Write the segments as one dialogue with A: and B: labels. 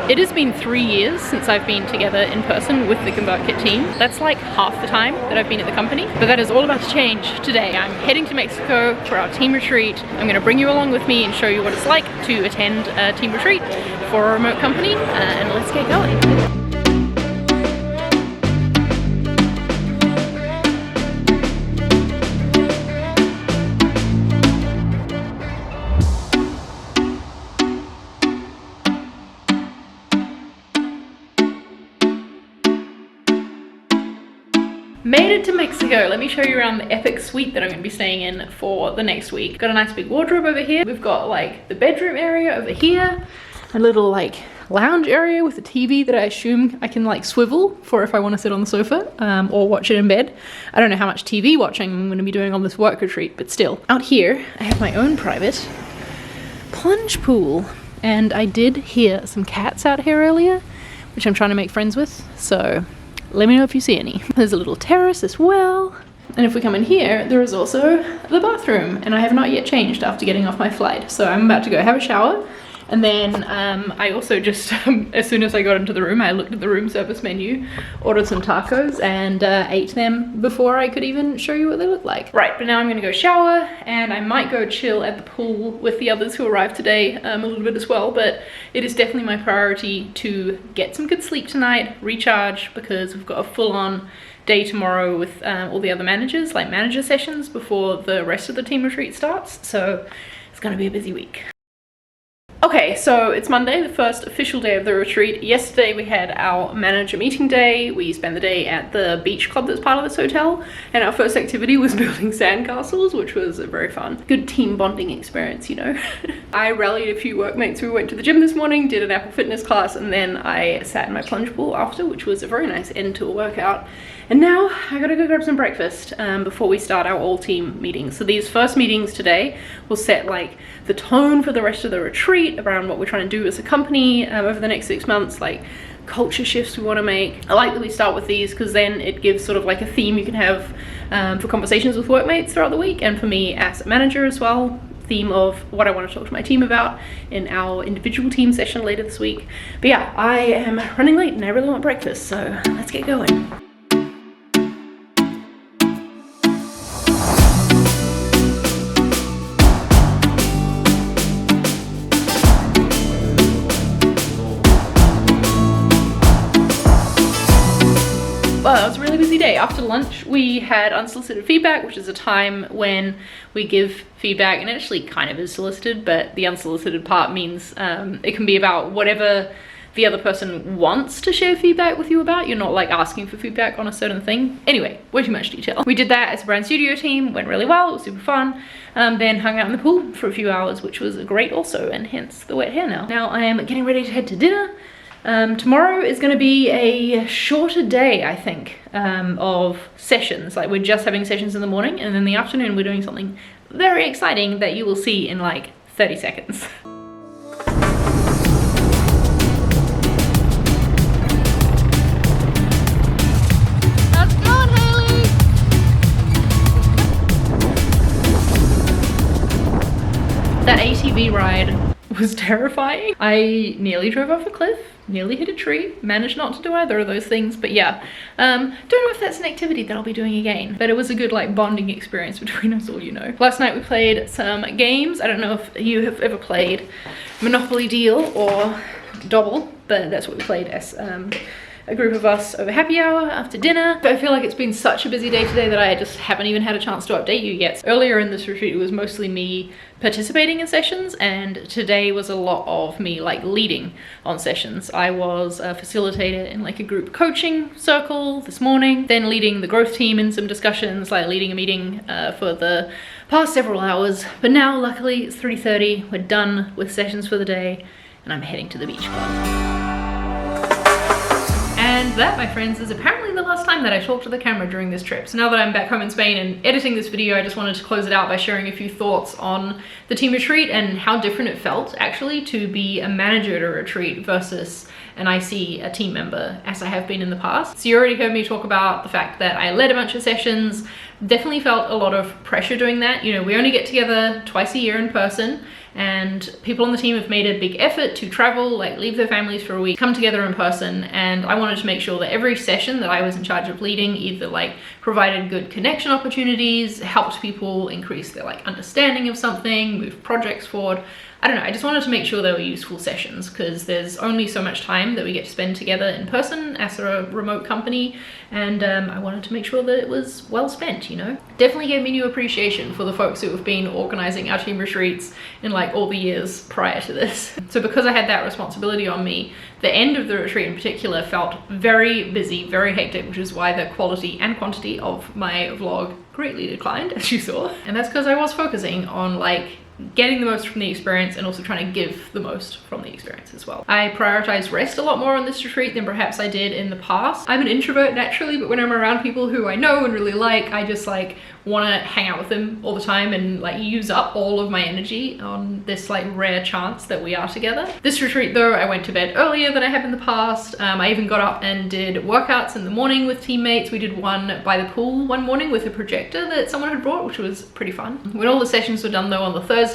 A: It has been 3 years since I've been together in person with the ConvertKit team. That's like half the time that I've been at the company, but that is all about to change today. I'm heading to Mexico for our team retreat. I'm going to bring you along with me and show you what it's like to attend a team retreat for a remote company, and let's get going. Made it to Mexico. Let me show you around the epic suite that I'm going to be staying in for the next week. Got a nice big wardrobe over here. We've got like the bedroom area over here, a little like lounge area with a TV that I assume I can like swivel for if I want to sit on the sofa or watch it in bed. I don't know how much TV watching I'm going to be doing on this work retreat, but still. Out here, I have my own private plunge pool, and I did hear some cats out here earlier, which I'm trying to make friends with, so let me know if you see any. There's a little terrace as well. And if we come in here, there is also the bathroom, and I have not yet changed after getting off my flight. So I'm about to go have a shower. And then I also just, as soon as I got into the room, I looked at the room service menu, ordered some tacos, and ate them before I could even show you what they look like. Right, but now I'm gonna go shower, and I might go chill at the pool with the others who arrived today a little bit as well, but it is definitely my priority to get some good sleep tonight, recharge, because we've got a full-on day tomorrow with all the other managers, like manager sessions before the rest of the team retreat starts, so it's gonna be a busy week. Okay, so it's Monday, the first official day of the retreat. Yesterday we had our manager meeting day. We spent the day at the beach club that's part of this hotel, and our first activity was building sandcastles, which was very fun. Good team bonding experience, you know. I rallied a few workmates who went to the gym this morning, did an Apple Fitness class, and then I sat in my plunge pool after, which was a very nice end to a workout. And now I gotta go grab some breakfast before we start our all team meetings. So these first meetings today will set like the tone for the rest of the retreat around what we're trying to do as a company over the next 6 months, like culture shifts we want to make. I like that we start with these because then it gives sort of like a theme you can have for conversations with workmates throughout the week, and for me as a manager as well, theme of what I want to talk to my team about in our individual team session later this week. But yeah, I am running late and I really want breakfast, so let's get going. Well, it was a really busy day. After lunch, we had unsolicited feedback, which is a time when we give feedback, and it actually kind of is solicited, but the unsolicited part means it can be about whatever the other person wants to share feedback with you about. You're not like asking for feedback on a certain thing. Anyway, way too much detail. We did that as a brand studio team, went really well, it was super fun. Then hung out in the pool for a few hours, which was great also, and hence the wet hair now. Now I am getting ready to head to dinner. Tomorrow is going to be a shorter day, I think, of sessions. Like, we're just having sessions in the morning, and in the afternoon we're doing something very exciting that you will see in like 30 seconds. How's it going, Haley? That ATV ride was terrifying. I nearly drove off a cliff, nearly hit a tree, managed not to do either of those things, but yeah. Don't know if that's an activity that I'll be doing again, but it was a good like bonding experience between us all, you know. Last night we played some games. I don't know if you have ever played Monopoly Deal or Dobble, but that's what we played as a group of us over happy hour after dinner. But I feel like it's been such a busy day today that I just haven't even had a chance to update you yet. Earlier in this retreat, it was mostly me participating in sessions, and today was a lot of me like leading on sessions. I was a facilitator in like a group coaching circle this morning, then leading the growth team in some discussions, like leading a meeting for the past several hours. But now luckily it's 3:30, we're done with sessions for the day, and I'm heading to the beach club. And that, my friends, is apparently the last time that I talked to the camera during this trip. So now that I'm back home in Spain and editing this video, I just wanted to close it out by sharing a few thoughts on the team retreat and how different it felt actually to be a manager at a retreat versus an IC, a team member, as I have been in the past. So you already heard me talk about the fact that I led a bunch of sessions, definitely felt a lot of pressure doing that. You know, we only get together twice a year in person, and people on the team have made a big effort to travel, like leave their families for a week, come together in person, and I wanted to make sure that every session that I was in charge of leading either like provided good connection opportunities, helped people increase their like understanding of something, move projects forward. I don't know, I just wanted to make sure they were useful sessions because there's only so much time that we get to spend together in person as a remote company, and I wanted to make sure that it was well spent, you know? Definitely gave me new appreciation for the folks who have been organizing our team retreats in like all the years prior to this. So because I had that responsibility on me, the end of the retreat in particular felt very busy, very hectic, which is why the quality and quantity of my vlog greatly declined, as you saw. And that's because I was focusing on like getting the most from the experience and also trying to give the most from the experience as well. I prioritized rest a lot more on this retreat than perhaps I did in the past. I'm an introvert naturally, but when I'm around people who I know and really like, I just like want to hang out with them all the time and like use up all of my energy on this like rare chance that we are together. This retreat though, I went to bed earlier than I have in the past. I even got up and did workouts in the morning with teammates. We did one by the pool one morning with a projector that someone had brought, which was pretty fun. When all the sessions were done though on the Thursday,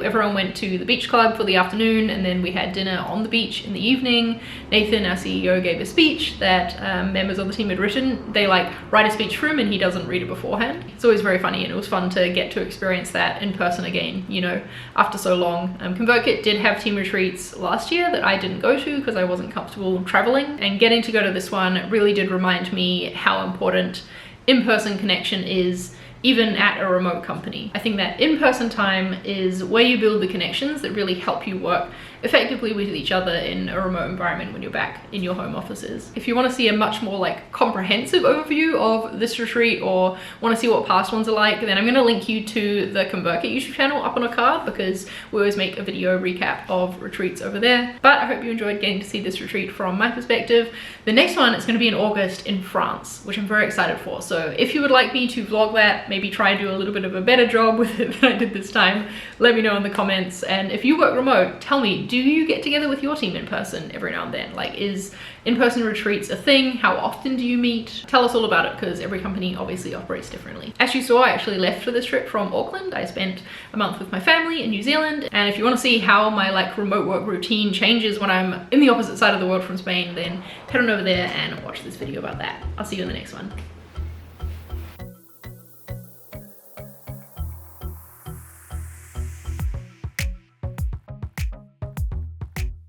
A: everyone went to the beach club for the afternoon, and then we had dinner on the beach in the evening. Nathan, our CEO, gave a speech that members of the team had written. They like write a speech for him and he doesn't read it beforehand. It's always very funny, and it was fun to get to experience that in person again, you know, after so long. ConvertKit did have team retreats last year that I didn't go to because I wasn't comfortable traveling, and getting to go to this one really did remind me how important in-person connection is even at a remote company. I think that in-person time is where you build the connections that really help you work effectively with each other in a remote environment when you're back in your home offices. If you want to see a much more like comprehensive overview of this retreat or want to see what past ones are like, then I'm going to link you to the ConvertKit YouTube channel up on a card because we always make a video recap of retreats over there. But I hope you enjoyed getting to see this retreat from my perspective. The next one is going to be in August in France, which I'm very excited for. So if you would like me to vlog that, maybe try and do a little bit of a better job with it than I did this time, let me know in the comments. And if you work remote, tell me, do you get together with your team in person every now and then? Like, is in-person retreats a thing? How often do you meet? Tell us all about it because every company obviously operates differently. As you saw, I actually left for this trip from Auckland. I spent a month with my family in New Zealand, and if you want to see how my like remote work routine changes when I'm in the opposite side of the world from Spain, then head on over there and watch this video about that. I'll see you in the next one.